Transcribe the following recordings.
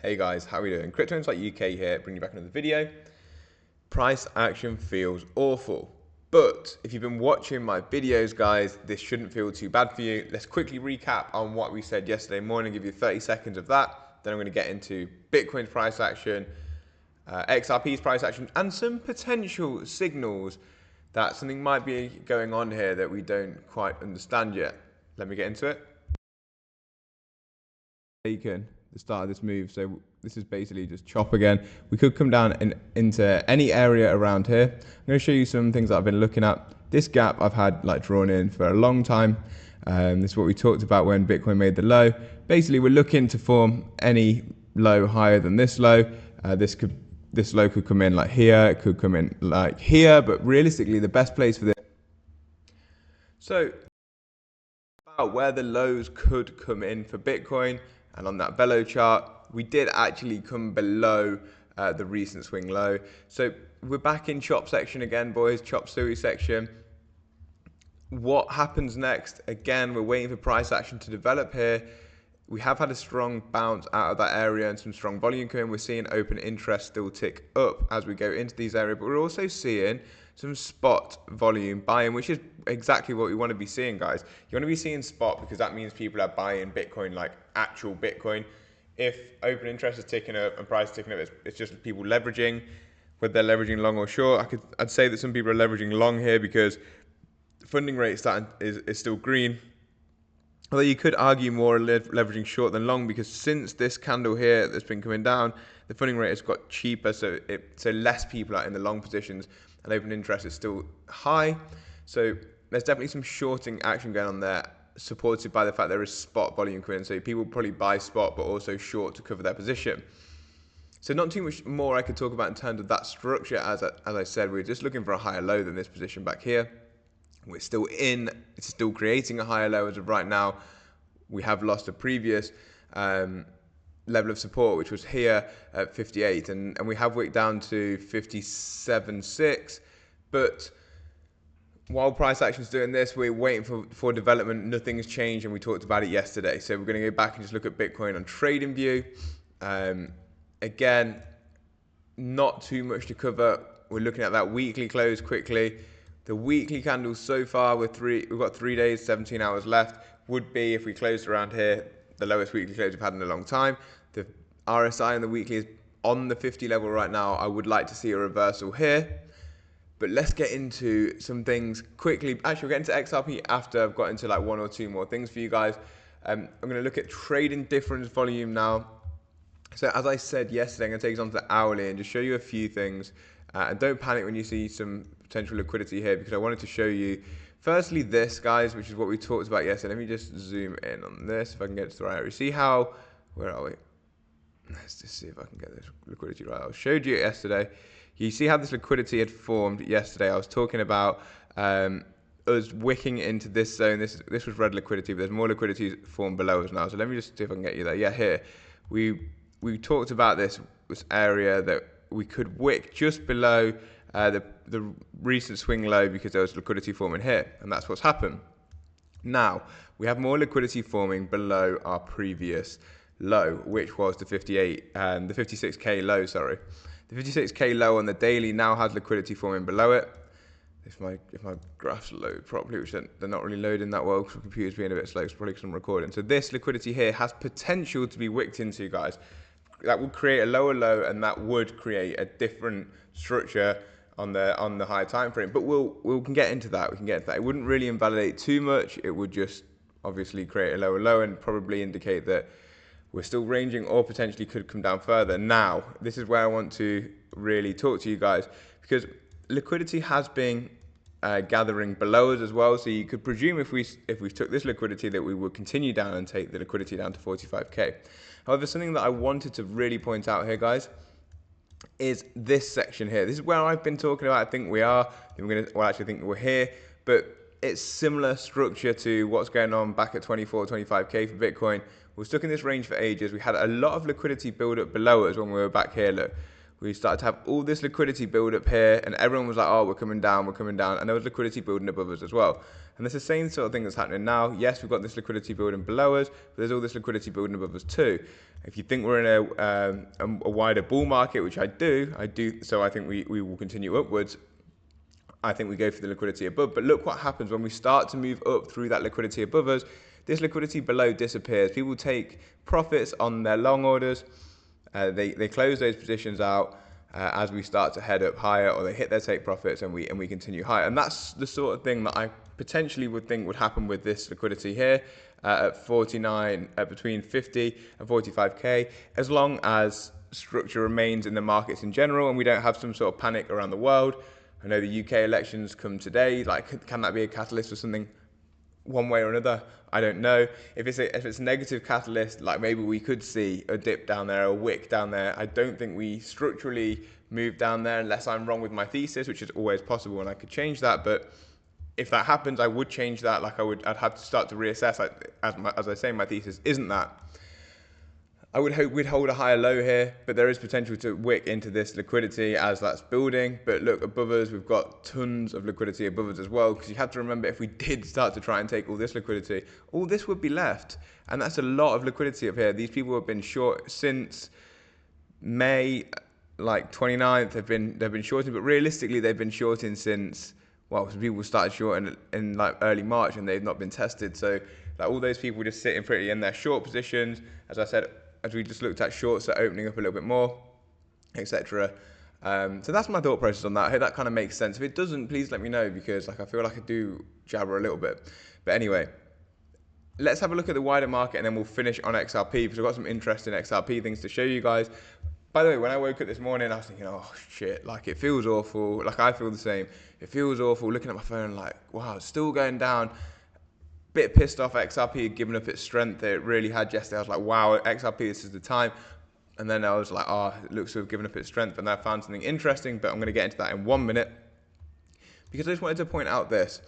Hey guys, how are we doing? Crypto Insight UK here, bringing you back another video. Price action feels awful, but if you've been watching my videos, guys, this shouldn't feel too bad for you. Let's quickly recap on what we said yesterday morning, give you 30 seconds of that. Then I'm going to get into Bitcoin's price action, XRP's price action, and some potential signals that something might be going on here that we don't quite understand yet. Let me get into it. Taken the start of this move, so this is basically just chop again. We could come down into any area around here. I'm going to show you some things that I've been looking at. This gap I've had like drawn in for a long time. This is what we talked about when Bitcoin made the low. Basically, we're looking to form any low higher than this low. This low could come in like here, it could come in like here, but realistically the best place for this, so about where the lows could come in for Bitcoin. And on that Velo chart, we did actually come below the recent swing low. So we're back in chop section again, boys, chop suey section. What happens next? Again, we're waiting for price action to develop here. We have had a strong bounce out of that area and some strong volume coming. We're seeing open interest still tick up as we go into these areas, but we're also seeing some spot volume buying, which is exactly what we want to be seeing, guys. You want to be seeing spot because that means people are buying Bitcoin, like actual Bitcoin. If open interest is ticking up and price is ticking up, it's just people leveraging, whether they're leveraging long or short. I'd say that some people are leveraging long here because the funding rate is still green. Although you could argue more leveraging short than long, because since this candle here that's been coming down, the funding rate has got cheaper, so less people are in the long positions, and open interest is still high. So there's definitely some shorting action going on there, supported by the fact there is spot volume coming in. So people probably buy spot, but also short to cover their position. So not too much more I could talk about in terms of that structure. As I said, we're just looking for a higher low than this position back here. It's still creating a higher low as of right now. We have lost a previous level of support, which was here at 58, and we have wicked down to 57.6. But while price action is doing this, we're waiting for development. Nothing's changed, and we talked about it yesterday. So we're going to go back and just look at Bitcoin on trading view. Again, not too much to cover. We're looking at that weekly close quickly. The weekly candles so far, we've got 3 days, 17 hours left, would be, if we closed around here, the lowest weekly close we've had in a long time. The RSI on the weekly is on the 50 level right now. I would like to see a reversal here. But let's get into some things quickly. Actually, we'll get into XRP after I've got into like one or two more things for you guys. I'm going to look at trading difference volume now. So as I said yesterday, I'm going to take us on to the hourly and just show you a few things. And don't panic when you see some potential liquidity here, because I wanted to show you firstly this, guys, which is what we talked about yesterday. Let me just zoom in on this if I can get to the right area. See how, where are we? Let's just see if I can get this liquidity right. I showed you it yesterday. You see how this liquidity had formed yesterday. I was talking about us wicking into this zone. This was red liquidity, but there's more liquidity formed below us now. So let me just see if I can get you there. Yeah, here we talked about this area that we could wick just below the recent swing low, because there was liquidity forming here, and that's what's happened. Now we have more liquidity forming below our previous low, which was the 56k low. Sorry, the 56k low on the daily now has liquidity forming below it. If my graphs load properly, which they're not really loading that well because the computer's being a bit slow, it's probably because I'm recording. So this liquidity here has potential to be wicked into, guys. That would create a lower low, and that would create a different structure on the higher time frame. But we can get into that. It wouldn't really invalidate too much. It would just obviously create a lower low and probably indicate that we're still ranging or potentially could come down further. Now, this is where I want to really talk to you guys, because liquidity has been gathering below us as well. So you could presume if we took this liquidity that we would continue down and take the liquidity down to 45k. However, something that I wanted to really point out here, guys, is this section here. This is where I've been talking about. I think we are. I think we're here, but it's similar structure to what's going on back at 24, 25k for Bitcoin. We're stuck in this range for ages. We had a lot of liquidity build up below us when we were back here. Look, we started to have all this liquidity build up here, and everyone was like, oh, we're coming down, and there was liquidity building above us as well. And it's the same sort of thing that's happening now. Yes, we've got this liquidity building below us, but there's all this liquidity building above us too. If you think we're in a wider bull market, which I do, so I think we will continue upwards. I think we go for the liquidity above, but look what happens when we start to move up through that liquidity above us. This liquidity below disappears. People take profits on their long orders. They close those positions out as we start to head up higher, or they hit their take profits and we continue higher. And that's the sort of thing that I potentially would think would happen with this liquidity here at 49, between 50 and 45k, as long as structure remains in the markets in general and we don't have some sort of panic around the world. I know the UK elections come today. Like, can that be a catalyst or something? One way or another, I don't know. If it's a negative catalyst, like maybe we could see a dip down there, a wick down there. I don't think we structurally move down there unless I'm wrong with my thesis, which is always possible, and I could change that. But if that happens, I would change that. I'd have to start to reassess. As I say, my thesis isn't that. I would hope we'd hold a higher low here, but there is potential to wick into this liquidity as that's building. But look, above us, we've got tons of liquidity above us as well, because you have to remember, if we did start to try and take all this liquidity, all this would be left. And that's a lot of liquidity up here. These people have been short since May, like 29th, they've been shorting, but realistically, they've been shorting since, well, people started shorting in like early March and they've not been tested. So like all those people just sitting pretty in their short positions. As I said, as we just looked at, shorts are opening up a little bit more, etc. So that's my thought process on that. I hope that kind of makes sense. If it doesn't, please let me know, because like I feel like I do jabber a little bit. But anyway, let's have a look at the wider market and then we'll finish on XRP, because I've got some interesting XRP things to show you guys. By the way, when I woke up this morning, I was thinking, oh shit, like it feels awful. Like I feel the same. It feels awful looking at my phone like, wow, it's still going down. Bit pissed off XRP had given up its strength it really had yesterday. I was like, wow, XRP, this is the time. And then I was like, oh, it looks to have given up its strength. And I found something interesting, but I'm going to get into that in 1 minute, because I just wanted to point out this.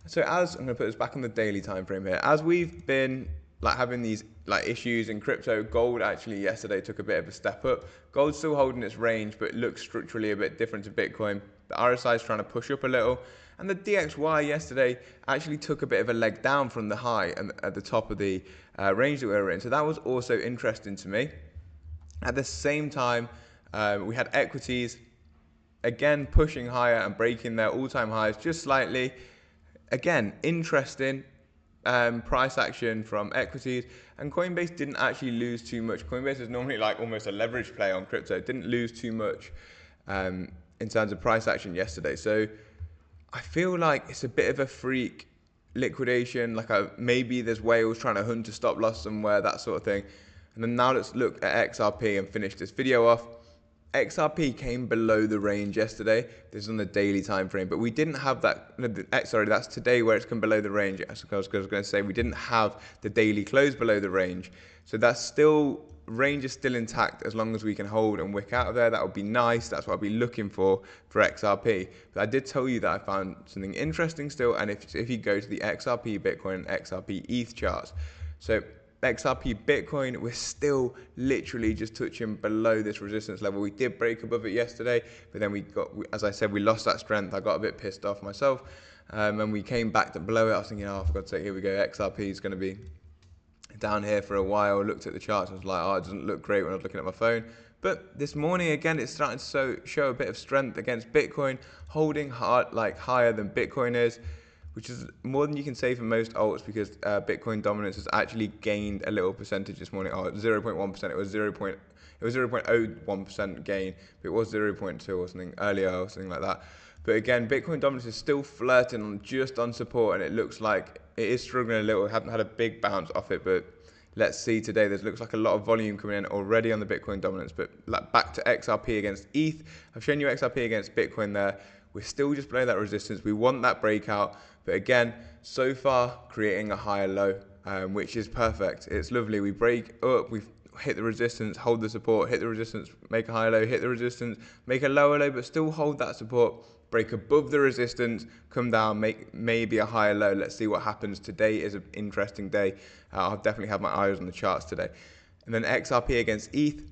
So as I'm going to put this back on the daily time frame here, as we've been like having these like issues in crypto, gold actually yesterday took a bit of a step up. Gold's still holding its range, but it looks structurally a bit different to Bitcoin. The RSI is trying to push up a little. And the DXY yesterday actually took a bit of a leg down from the high and at the top of the range that we were in. So that was also interesting to me. At the same time, we had equities, again, pushing higher and breaking their all-time highs just slightly. Again, interesting price action from equities. And Coinbase didn't actually lose too much. Coinbase is normally like almost a leverage play on crypto. It didn't lose too much in terms of price action yesterday. So I feel like it's a bit of a freak liquidation, like maybe there's whales trying to hunt a stop loss somewhere, that sort of thing. And then now let's look at XRP and finish this video off. XRP came below the range yesterday. This is on the daily time frame, but we didn't have that. Sorry, that's today where it's come below the range. I was going to say we didn't have the daily close below the range, so that's still, range is still intact. As long as we can hold and wick out of there, that would be nice. That's what I'll be looking for XRP. But I did tell you that I found something interesting still, and if you go to the XRP Bitcoin and XRP ETH charts, so XRP Bitcoin, we're still literally just touching below this resistance level. We did break above it yesterday, but then as I said, we lost that strength. I got a bit pissed off myself, and we came back to below it. I was thinking, oh, for God's sake, here we go. XRP is going to be down here for a while. Looked at the charts, I was like, oh, it doesn't look great when I was looking at my phone. But this morning, again, it's starting to show a bit of strength against Bitcoin, holding hard, like higher than Bitcoin is, which is more than you can say for most alts, because Bitcoin dominance has actually gained a little percentage this morning. Oh, 0.1%. It was 0.01% gain, but it was 0.2 or something earlier or something like that. But again, Bitcoin dominance is still flirting on just on support, and it looks like it is struggling a little. We haven't had a big bounce off it, but let's see today. There looks like a lot of volume coming in already on the Bitcoin dominance. But like back to XRP against ETH. I've shown you XRP against Bitcoin there. We're still just below that resistance. We want that breakout. But again, so far creating a higher low, which is perfect. It's lovely. We break up, we hit the resistance, hold the support, hit the resistance, make a higher low, hit the resistance, make a lower low, but still hold that support, break above the resistance, come down, make maybe a higher low. Let's see what happens. Today is an interesting day. I'll definitely have my eyes on the charts today. And then XRP against ETH,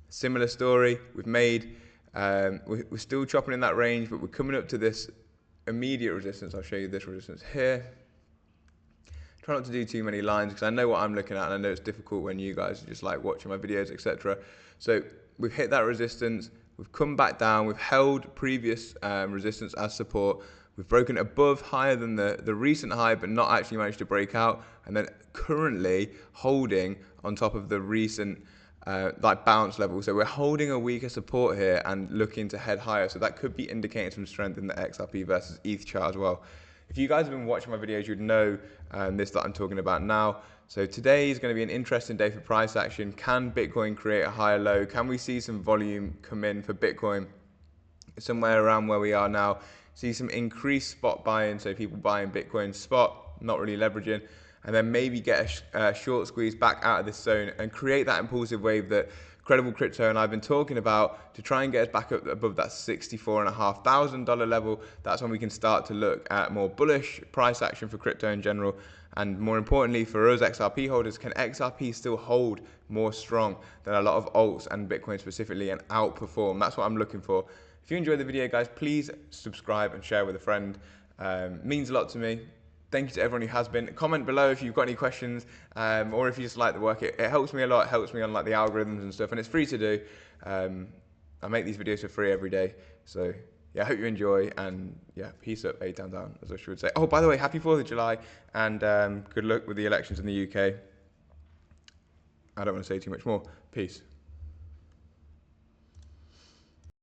similar story. We've made We're still chopping in that range, but we're coming up to this immediate resistance. I'll show you this resistance here. Try not to do too many lines because I know what I'm looking at, and I know it's difficult when you guys are just like watching my videos, etc. So we've hit that resistance, we've come back down, we've held previous resistance as support, we've broken above higher than the recent high, but not actually managed to break out, and then currently holding on top of the recent like bounce level. So we're holding a weaker support here and looking to head higher. So that could be indicating some strength in the XRP versus ETH chart as well. If you guys have been watching my videos, you'd know this that I'm talking about now. So today is going to be an interesting day for price action. Can Bitcoin create a higher low? Can we see some volume come in for Bitcoin somewhere around where we are now? See some increased spot buying, so people buying Bitcoin spot, not really leveraging, and then maybe get a short squeeze back out of this zone and create that impulsive wave that Credible Crypto and I've been talking about to try and get us back up above that $64,500 level. That's when we can start to look at more bullish price action for crypto in general. And more importantly for us XRP holders, can XRP still hold more strong than a lot of alts and Bitcoin specifically and outperform? That's what I'm looking for. If you enjoyed the video, guys, please subscribe and share with a friend. Means a lot to me. Thank you to everyone who has been. Comment below if you've got any questions, or if you just like the work. It helps me a lot. It helps me on like the algorithms and stuff, and it's free to do. I make these videos for free every day. So yeah, I hope you enjoy, and yeah, peace up, A-Town, as I should say. Oh, by the way, happy 4th of July, and good luck with the elections in the UK. I don't want to say too much more. Peace.